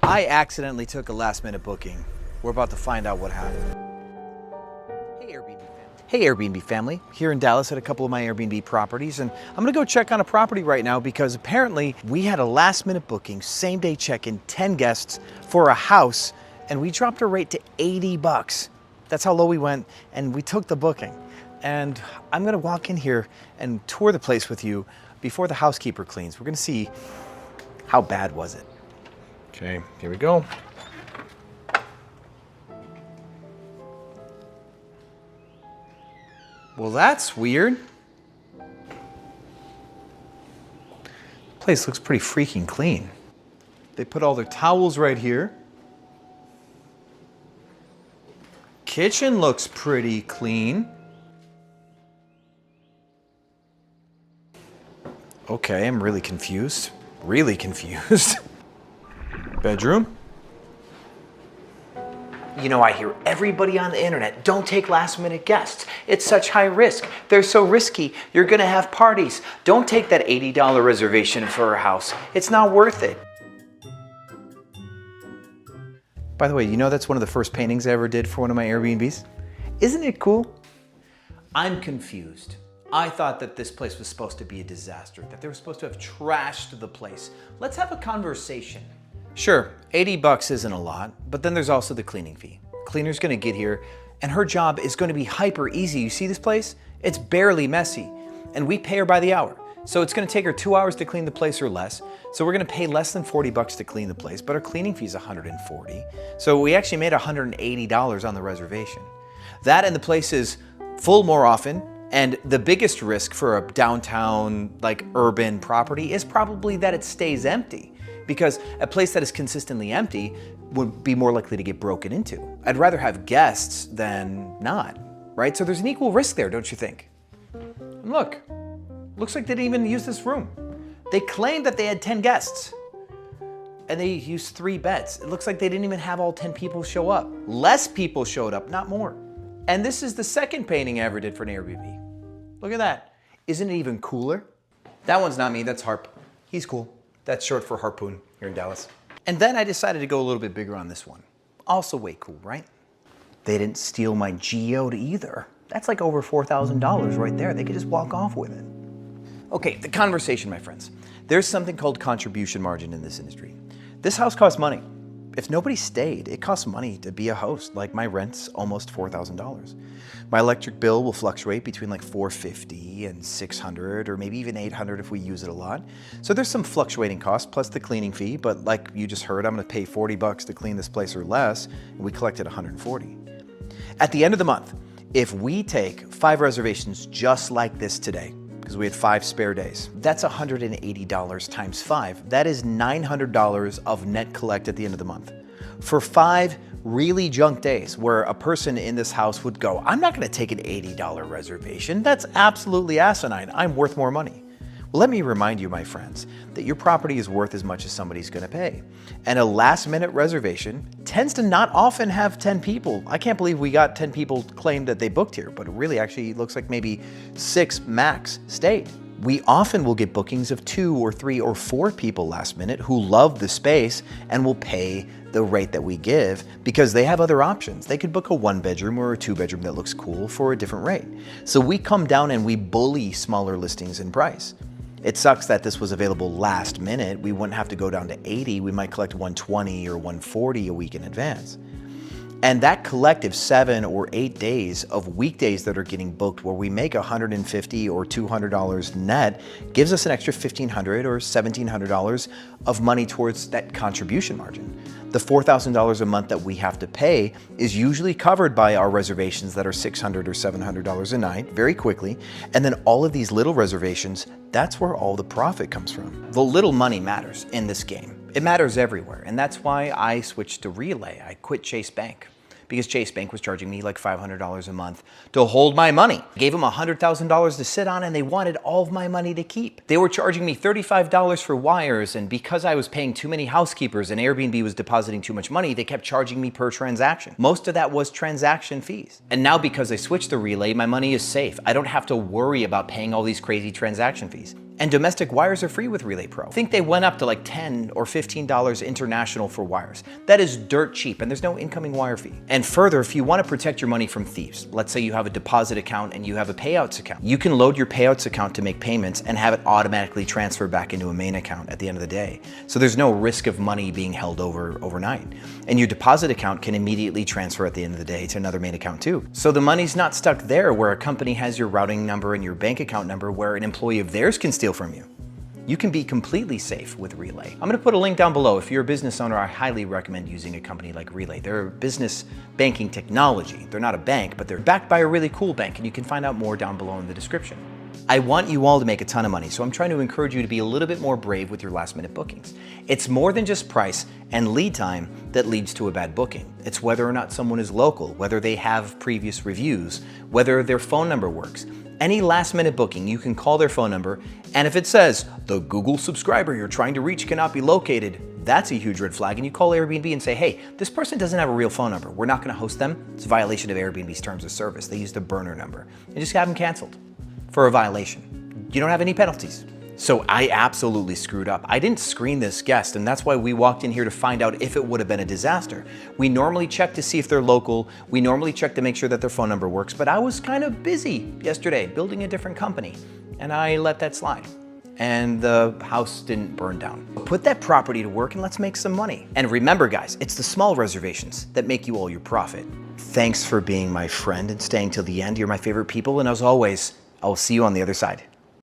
I accidentally took a last-minute booking. We're about to find out what happened. Hey Airbnb family, here in Dallas at a couple of my Airbnb properties, and I'm gonna go check on a property right now because apparently we had a last-minute booking, same-day check-in, 10 guests for a house, and we dropped our rate to 80 bucks. That's how low we went, and we took the booking. And I'm gonna walk in here and tour the place with you before the housekeeper cleans. We're gonna see how bad was it. Okay, here we go. Well, that's weird. Place looks pretty freaking clean. They put all their towels right here. Kitchen looks pretty clean. Okay, I'm really confused. Really confused. Bedroom. You know, I hear everybody on the internet, don't take last minute guests. It's such high risk. They're so risky. You're gonna have parties. Don't take that $80 reservation for a house. It's not worth it. By the way, you know that's one of the first paintings I ever did for one of my Airbnbs? Isn't it cool? I'm confused. I thought that this place was supposed to be a disaster, that they were supposed to have trashed the place. Let's have a conversation. Sure, 80 bucks isn't a lot, but then there's also the cleaning fee. Cleaner's gonna get here, and her job is gonna be hyper easy. You see this place? It's barely messy, and we pay her by the hour. So it's gonna take her 2 hours to clean the place or less. So we're gonna pay less than 40 bucks to clean the place, but our cleaning fee is 140. So we actually made $180 on the reservation. That and the place is full more often, and the biggest risk for a downtown, like urban property is probably that it stays empty. Because a place that is consistently empty would be more likely to get broken into. I'd rather have guests than not, right? So there's an equal risk there, don't you think? And look, looks like they didn't even use this room. They claimed that they had 10 guests and they used 3 beds. It looks like they didn't even have all 10 people show up. Less people showed up, not more. And this is the second painting I ever did for an Airbnb. Look at that. Isn't it even cooler? That one's not me, that's Harp. He's cool. That's short for Harpoon here in Dallas. And then I decided to go a little bit bigger on this one. Also way cool, right? They didn't steal my geode either. That's like over $4,000 right there. They could just walk off with it. Okay, the conversation, my friends. There's something called contribution margin in this industry. This house costs money. If nobody stayed, it costs money to be a host. Like my rent's almost $4,000. My electric bill will fluctuate between like $450 and $600 or maybe even $800 if we use it a lot. So there's some fluctuating costs plus the cleaning fee, but like you just heard, I'm gonna pay 40 bucks to clean this place or less, and we collected 140. At the end of the month, if we take 5 reservations just like this today, because we had 5 spare days, that's $180 times 5. That is $900 of net collect at the end of the month. For 5 really junk days where a person in this house would go, I'm not gonna take an $80 reservation. That's absolutely asinine. I'm worth more money. Well, let me remind you, my friends, that your property is worth as much as somebody's gonna pay. And a last-minute reservation tends to not often have 10 people. I can't believe we got 10 people claimed that they booked here, but it really actually looks like maybe 6 max stayed. We often will get bookings of 2 or 3 or 4 people last minute who love the space and will pay the rate that we give because they have other options. They could book a 1-bedroom or a 2-bedroom that looks cool for a different rate. So we come down and we bully smaller listings in price. It sucks that this was available last minute. We wouldn't have to go down to 80. We might collect 120 or 140 a week in advance. And that collective 7 or 8 days of weekdays that are getting booked where we make $150 or $200 net gives us an extra $1,500 or $1,700 of money towards that contribution margin. The $4,000 a month that we have to pay is usually covered by our reservations that are $600 or $700 a night very quickly. And then all of these little reservations, that's where all the profit comes from. The little money matters in this game. It matters everywhere, and that's why I switched to Relay. I quit Chase Bank because Chase Bank was charging me like $500 a month to hold my money. I gave them $100,000 to sit on and they wanted all of my money to keep. They were charging me $35 for wires, and because I was paying too many housekeepers and Airbnb was depositing too much money, they kept charging me per transaction. Most of that was transaction fees. And now because I switched to Relay, my money is safe. I don't have to worry about paying all these crazy transaction fees. And domestic wires are free with Relay Pro. I think they went up to like $10 or $15 international for wires. That is dirt cheap, and there's no incoming wire fee. And further, if you want to protect your money from thieves, let's say you have a deposit account and you have a payouts account, you can load your payouts account to make payments and have it automatically transfer back into a main account at the end of the day. So there's no risk of money being held overnight. And your deposit account can immediately transfer at the end of the day to another main account too. So the money's not stuck there where a company has your routing number and your bank account number where an employee of theirs can steal from you. You can be completely safe with Relay. I'm gonna put a link down below. If you're a business owner, I highly recommend using a company like Relay. They're business banking technology. They're not a bank, but they're backed by a really cool bank, and you can find out more down below in the description. I want you all to make a ton of money, so I'm trying to encourage you to be a little bit more brave with your last minute bookings. It's more than just price and lead time that leads to a bad booking. It's whether or not someone is local, whether they have previous reviews, whether their phone number works. Any last minute booking, you can call their phone number, and if it says, the Google subscriber you're trying to reach cannot be located, that's a huge red flag, and you call Airbnb and say, hey, this person doesn't have a real phone number. We're not gonna host them. It's a violation of Airbnb's terms of service. They used a burner number, and just have them canceled for a violation. You don't have any penalties. So I absolutely screwed up. I didn't screen this guest, and that's why we walked in here to find out if it would have been a disaster. We normally check to see if they're local. We normally check to make sure that their phone number works, but I was kind of busy yesterday building a different company, and I let that slide. And the house didn't burn down. Put that property to work and let's make some money. And remember guys, it's the small reservations that make you all your profit. Thanks for being my friend and staying till the end. You're my favorite people, and as always, I'll see you on the other side.